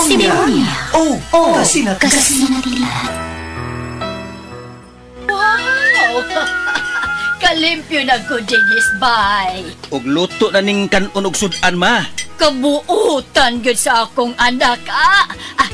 Simonia. Oh, kasi na nila. Wow! Kalimpyo na ko, Dennis, bye. Og luto na ning kanon og sudan, ma. Kabuutan gud sa akong anak,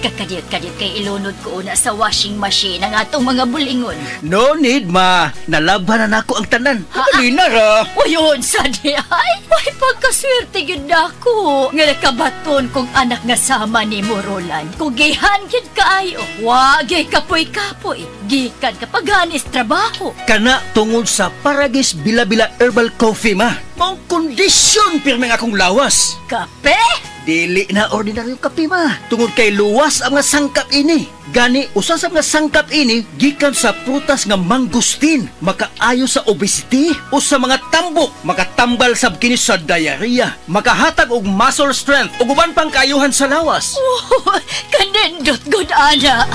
kakadiyot-kadiyot kay ilunod ko una sa washing machine ang atong mga bulingon. No need, ma. Nalaban na nako ang tanan. Halina ra. Uyon sa di ay. May pagkaswerte gud nako. Nga nakabaton kong anak nga sama ni Morolan. Kugihan gid kaayo. Wagay kapoy-kapoy. Gikan kapaganis trabaho. Kana tungod sa Paragis Bila-Bila Herbal Coffee, ma. Mao kondisyon pirmi nga akong lawas. Kape? Dili na ordinaryong kape, ma. Tungod kay luwas ang nga sangkap ini. Gani, usa sa mga sangkap ini, gikan sa prutas nga mangustin. Makaayo sa obesity o sa mga tambok. Makatambal sab kini sa diarrhea. Makahatag og muscle strength o uban pang kaayuhan sa lawas. Oh, kanindot good ana.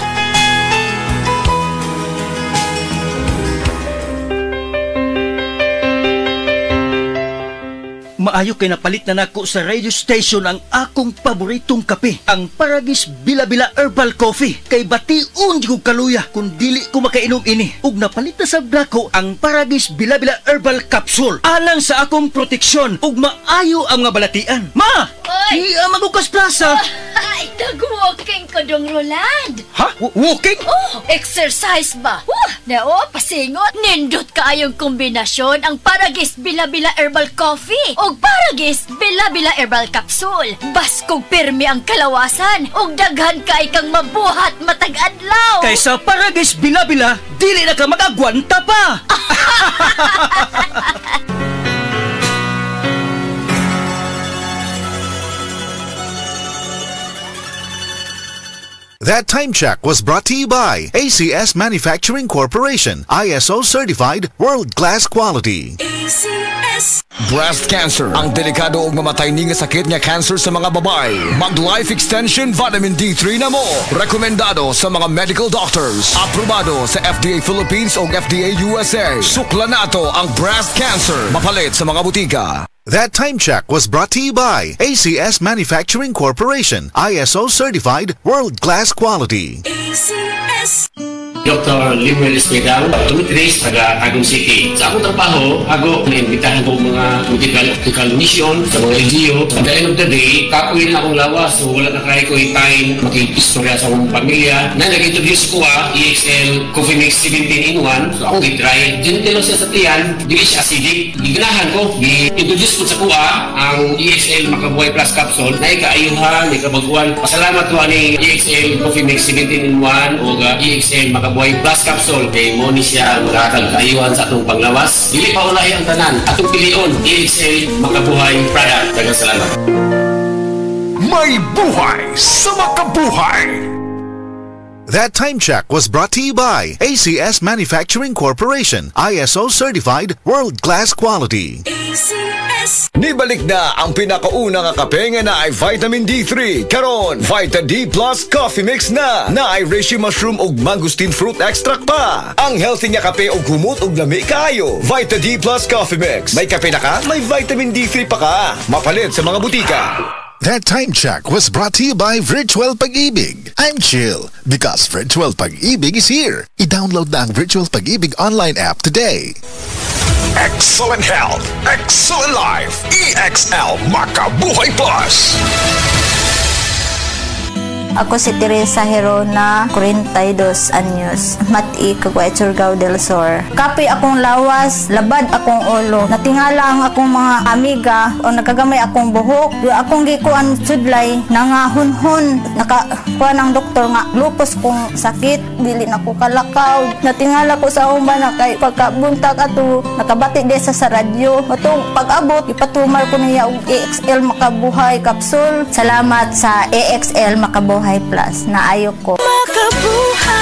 Maayo kay napalit na nako sa radio station ang akong paboritong kape, ang Paragis Bila-Bila Herbal Coffee. Kay bation di ko kaluya kung dili ko makainom ini. Ug napalit na sa nako ang Paragis Bila-Bila Herbal Capsule alang sa akong proteksyon ug maayo ang mga balatian. Ma! Oy! Magukas plaza! Ay, nag-walking ko dong, Roland. Ha? Walking? Oh, exercise ba? Pasingot. Nindot kaayong kombinasyon ang Paragis Bila-Bila Herbal Coffee o Paragis Bila-Bila Herbal Capsule. Baskog pirmi ang kalawasan o daghan kay kang mabuhat matag-adlaw. Kaysa Paragis Bila-Bila, dili na ka magagwanta pa! That time check was brought to you by ACS Manufacturing Corporation, ISO certified world-class quality. ACS. Breast cancer, ang delikado ug mamatay ni nga sakit nga cancer sa mga babae. Mag Life Extension Vitamin D3 na mo. Rekomendado sa mga medical doctors. Aprobado sa FDA Philippines ug FDA USA. Sukla nato ang breast cancer. Mapalit sa mga butika. That time check was brought to you by ACS Manufacturing Corporation, ISO certified world-class quality. ACS. Dr. Limuel Espedal, optometrist, taga Tagum City. Sa akong trabaho, ako naimbitahan ko mga medical mission sa mga LGU. At the end of the day, kapoy na akong lawas. So wala na kaya ko yung time makikistorya sa akong pamilya. Na nag-introduce ko EXL Coffee Mix 17 in 1. So akong i-try. Gentle siya sa tiyan, di siya acidic. Iganahan ko, i-introduce ko sa kuha ang EXL Makabuhay Plus Capsule na ikaayuhan, ikabaguan. Pasalamat ko ni EXL Coffee Mix 17 in 1 o EXL Makabuhay Plus Capsule kay mo ni siya magkakag kaayuhan sa atong panglawas. Dili pa ulahi ang tanan. Atong pilion, EXL Makabuhay product. Daghang salamat. May buhay sa makabuhay. That time check was brought to you by ACS Manufacturing Corporation, ISO certified world-class quality. ACS. Nibalik na ang pinakauna nga kape nga na ay vitamin D3. Karon, Vita D Plus Coffee Mix na ay reishi mushroom ug mangosteen fruit extract pa. Ang healthy nga kape ug humot ug lami kaayo. Vita D Plus Coffee Mix. May kape na ka, may vitamin D3 pa ka. Mapalit sa mga butika. That time check was brought to you by Virtual Pag-ibig. I'm chill because Virtual Pag-ibig is here. I-download na ang Virtual Pag-ibig online app today. Excellent health, excellent life. EXL Makabuhay Plus. Ako si Teresa Herona, 42 anyos, Mati, Caguay, Surigao del Sur. Kapoy akong lawas, labad akong ulo. Natingala ang akong mga amiga o nakagamay akong buhok. Yung akong gikuan sudlay, nangahunhon. Nakakuha ng doktor nga, lupus kong sakit, dili na ko kalakaw. Natingala ko sa umba na kay pagkabuntag ato, nakabati desa sa radyo. Matong pag-abot, ipatumar ko niya og EXL Makabuhay Capsule. Salamat sa EXL Makabuhay Plus na ayo ko. Makabuhay.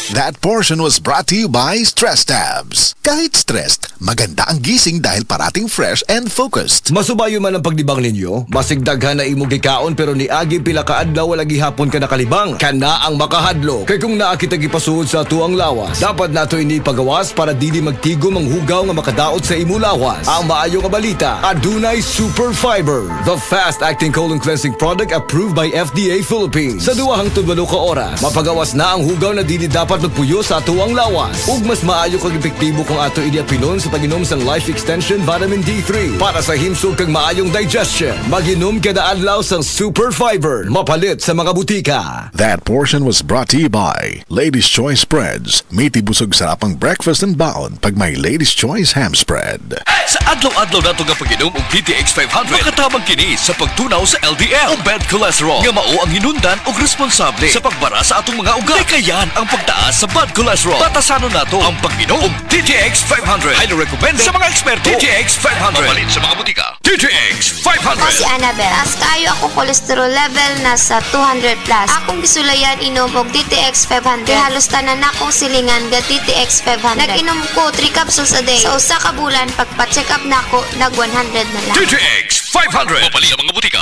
That portion was brought to you by Stress Tabs. Kahit stressed, maganda ang gising dahil parating fresh and focused. Masubayo man ang pagdibang ninyo, masigdaghan na imong gikaon pero niagi pila ka adlaw wala gihapon ka nakalibang. Kana ang makahadlo. Kay kung naa kita gipasuod sa tuang lawas, dapat nato ini pagawas para dili magtigom ang hugaw nga makadaot sa imo lawas. Ang maayo nga balita, adunay Super Fiber, the fast-acting colon cleansing product approved by FDA Philippines. Sa 2 hangtod 8 ka oras, mapagawas na ang hugaw na dili dapat magpuyo sa tuang lawas. Ug mas maayo kag epektibo kung ato idiapilon sa pag-inom sa Life Extension Vitamin D3 para sa himsog kag maayong digestion. Mag-inom kada adlaw sa Super Fiber, mapalit sa mga butika. That portion was brought to you by Ladies' Choice Spreads. Meaty busog sarapang breakfast and baon pag may Ladies' Choice Ham Spread. Sa adlaw-adlaw nato nga pag-inom og DTX 500, makatabang kini sa pagtunaw sa LDL o bad cholesterol nga mao ang hinundan og responsable sa pagbara sa atong mga ugat. Kayan ang pagtaas sa bad cholesterol. Batasanon nato ang pag-inom og DTX 500. Highly recommended sa mga eksperto. DTX 500. Mapalit sa mga butika. DTX 500. Ako si Annabel. As kayo ako cholesterol level nasa 200 plus. Akong gisulayan inom og DTX 500. Halos tanan akong silingan ga DTX 500. Nag-inom ko 3 capsules a day. Sa usa ka bulan pagpa-check up nako nag 100 na lang. DTX 500. Mapalit sa mga butika.